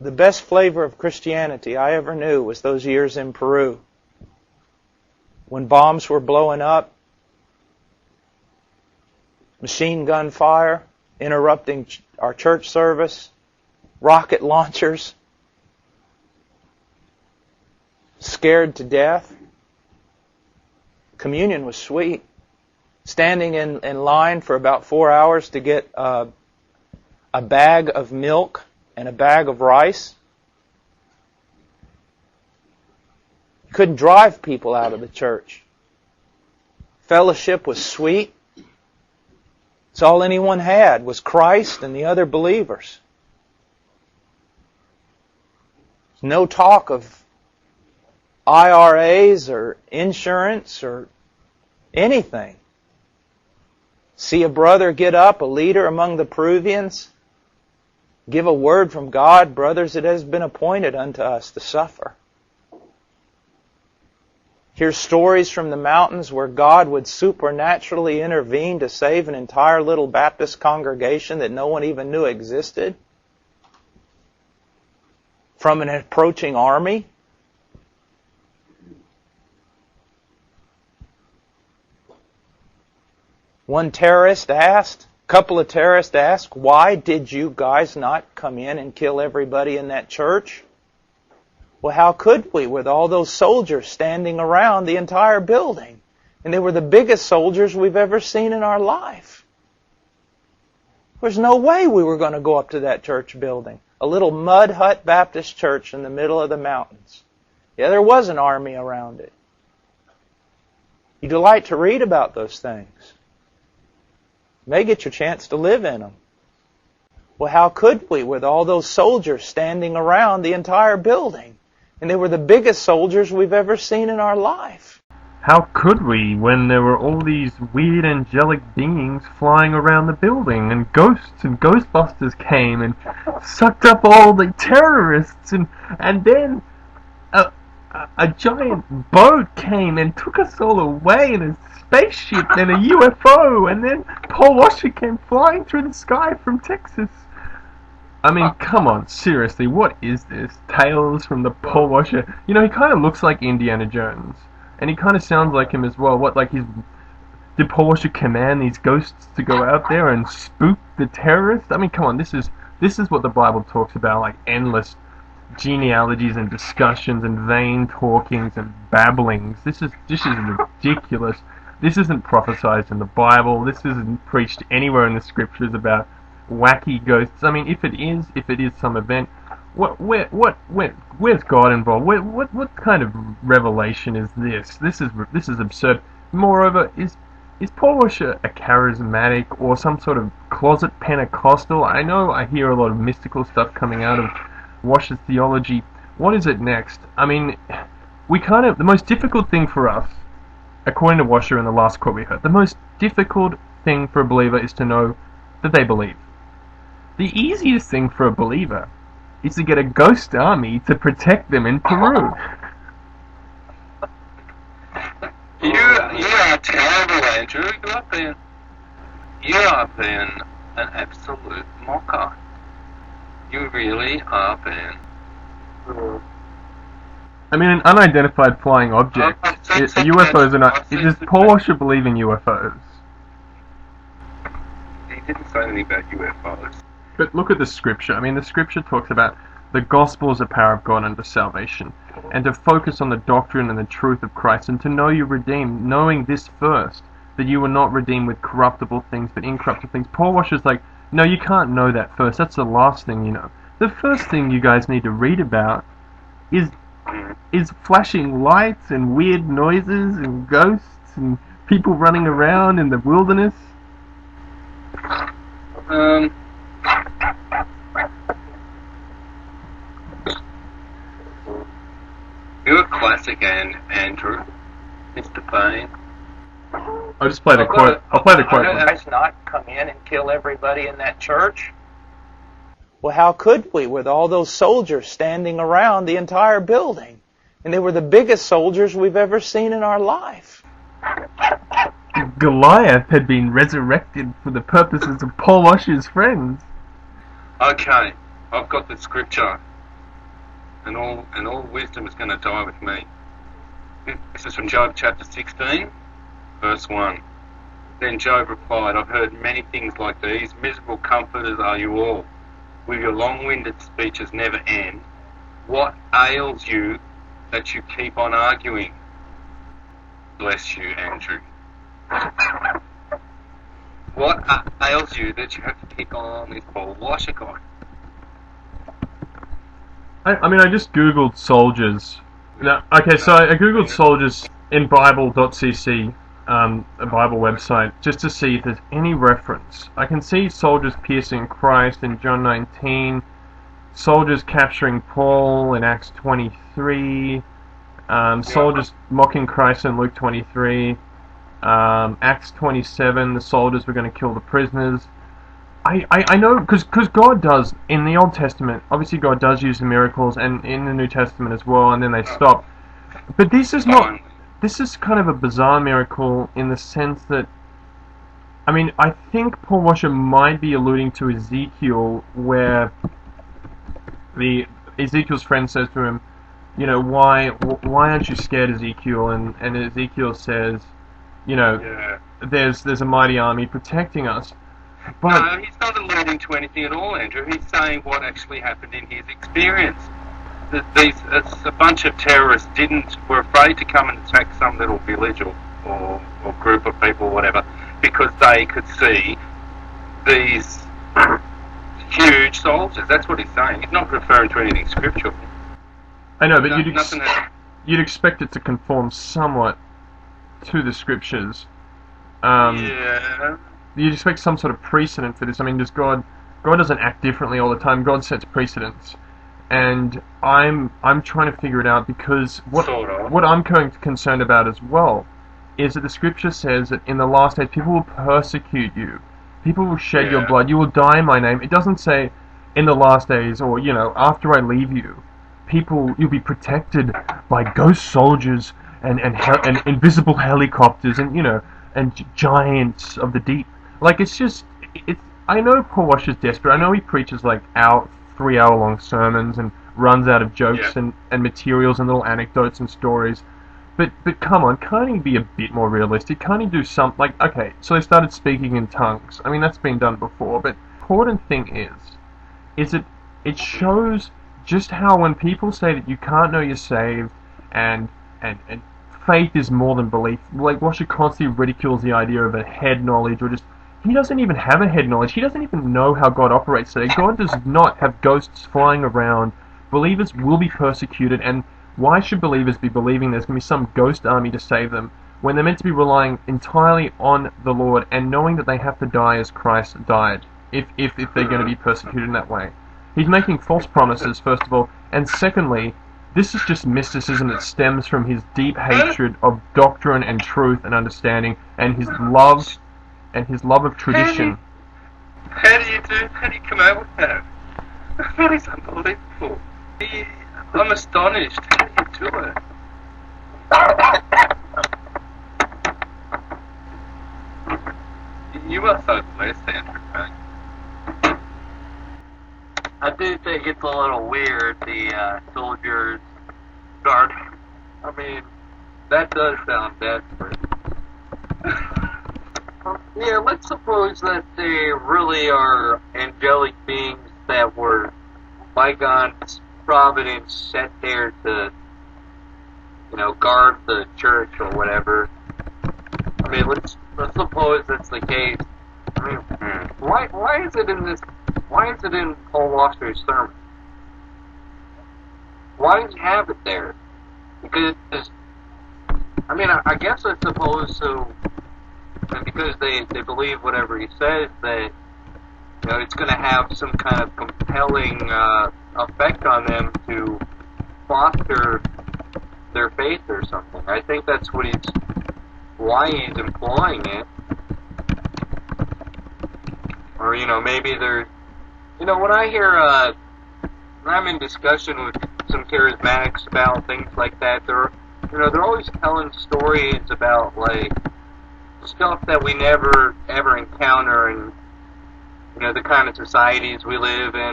The best flavor of Christianity I ever knew was those years in Peru. When bombs were blowing up, machine gun fire, interrupting our church service, rocket launchers, scared to death. Communion was sweet. Standing in line for about 4 hours to get a bag of milk and a bag of rice. You couldn't drive people out of the church. Fellowship was sweet. It's all anyone had was Christ and the other believers. No talk of IRAs or insurance or anything. See a brother get up, a leader among the Peruvians, give a word from God, brothers, it has been appointed unto us to suffer. Hear stories from the mountains where God would supernaturally intervene to save an entire little Baptist congregation that no one even knew existed from an approaching army. One terrorist asked, a couple of terrorists asked, why did you guys not come in and kill everybody in that church? Well, how could we with all those soldiers standing around the entire building? And they were the biggest soldiers we've ever seen in our life. There's no way we were going to go up to that church building. A little mud hut Baptist church in the middle of the mountains. Yeah, there was an army around it. You delight to read about those things. You may get your chance to live in them. Well, how could we with all those soldiers standing around the entire building? And they were the biggest soldiers we've ever seen in our life. How could we when there were all these weird angelic beings flying around the building and ghosts and ghostbusters came and sucked up all the terrorists and then a giant boat came and took us all away in a spaceship and a UFO, and then Paul Washer came flying through the sky from Texas. I mean, come on, seriously, what is this? Tales from the Paul Washer? You know, he kind of looks like Indiana Jones. And he kind of sounds like him as well. Did Paul Washer command these ghosts to go out there and spook the terrorists? I mean, come on, this is what the Bible talks about, like endless genealogies and discussions and vain talkings and babblings. This is ridiculous. This isn't prophesied in the Bible. This isn't preached anywhere in the scriptures about wacky ghosts. I mean, if it is some event, where's God involved? What kind of revelation is this? This is absurd. Moreover, is Paul Washer a charismatic or some sort of closet Pentecostal? I know I hear a lot of mystical stuff coming out of Washer's theology. What is it next? I mean, the most difficult thing for us, according to Washer in the last quote we heard, the most difficult thing for a believer is to know that they believe. The easiest thing for a believer is to get a ghost army to protect them in Peru. You are terrible, Andrew. You are being an absolute mocker. You really are being. I mean, an unidentified flying object. UFOs are not. Does Paul Washer believe in UFOs? He didn't say anything about UFOs. But look at the scripture. I mean, the scripture talks about the gospel is the power of God unto salvation, and to focus on the doctrine and the truth of Christ, and to know you're redeemed, knowing this first, that you were not redeemed with corruptible things, but incorruptible things. Paul Washer's like, no, you can't know that first. That's the last thing you know. The first thing you guys need to read about is flashing lights and weird noises and ghosts and people running around in the wilderness. You're a classic, Andrew. Mr. Payne. I'll just play the quote. I'll play the quote. Guys not come in and kill everybody in that church? Well, how could we with all those soldiers standing around the entire building? And they were the biggest soldiers we've ever seen in our life. Goliath had been resurrected for the purposes of Paul Washer's friends. Okay, I've got the scripture. and all wisdom is going to die with me. This is from Job chapter 16, verse 1. Then Job replied, I've heard many things like these. Miserable comforters are you all. Will your long-winded speeches never end? What ails you that you keep on arguing? Bless you, Andrew. What ails you that you have to keep on this Paul Washer guy? I mean, I just googled soldiers. Now, okay, so I googled soldiers in bible.cc, a Bible website, just to see if there's any reference. I can see soldiers piercing Christ in John 19, soldiers capturing Paul in Acts 23, soldiers mocking Christ in Luke 23, Acts 27, the soldiers were going to kill the prisoners. I know, because God does, in the Old Testament, obviously God does use the miracles, and in the New Testament as well, and then they stop. But this is not, this is kind of a bizarre miracle in the sense that, I mean, I think Paul Washer might be alluding to Ezekiel, where Ezekiel's friend says to him, you know, why aren't you scared, Ezekiel? And Ezekiel says, you know, there's a mighty army protecting us. But no, he's not alluding to anything at all, Andrew. He's saying what actually happened in his experience. A bunch of terrorists were afraid to come and attack some little village or group of people or whatever, because they could see these huge soldiers. That's what he's saying. He's not referring to anything scriptural. I know, but you'd expect it to conform somewhat to the scriptures. You'd expect some sort of precedent for this. I mean, God doesn't act differently all the time. God sets precedents, and I'm trying to figure it out, because what I'm concerned about as well is that the scripture says that in the last days people will persecute you, people will shed your blood, you will die in my name. It doesn't say in the last days, or you know, after I leave you, you'll be protected by ghost soldiers and invisible helicopters and you know and giants of the deep. Like, it's just, I know Paul Washer's desperate. I know he preaches like 3-hour-long sermons and runs out of jokes and materials and little anecdotes and stories. But come on, can't he be a bit more realistic? Can't he do something like, okay, so they started speaking in tongues. I mean, that's been done before. But the important thing is that it shows just how when people say that you can't know you're saved and faith is more than belief, like Washer constantly ridicules the idea of a head knowledge, or just, he doesn't even have a head knowledge. He doesn't even know how God operates today. God does not have ghosts flying around. Believers will be persecuted, and why should believers be believing there's going to be some ghost army to save them when they're meant to be relying entirely on the Lord and knowing that they have to die as Christ died if they're going to be persecuted in that way? He's making false promises, first of all, and secondly, this is just mysticism that stems from his deep hatred of doctrine and truth and understanding, and his love of tradition. How do you come out with that? That is unbelievable. I'm astonished. How do you do it? You are so blessed, Andrew. I do think it's a little weird, the soldiers guard. I mean, that does sound desperate. Yeah, let's suppose that they really are angelic beings that were, by God's providence, set there to, you know, guard the church or whatever. I mean, let's suppose that's the case. I mean, why is it in Paul Washer's sermon? Why does he have it there? Because, I mean, I guess I suppose so. And because they believe whatever he says, that, you know, it's going to have some kind of compelling effect on them to foster their faith or something. I think that's why he's employing it. Or, you know, maybe they're, you know, when I hear, when I'm in discussion with some charismatics about things like that, they're always telling stories about, like, stuff that we never ever encounter in, you know, the kind of societies we live in.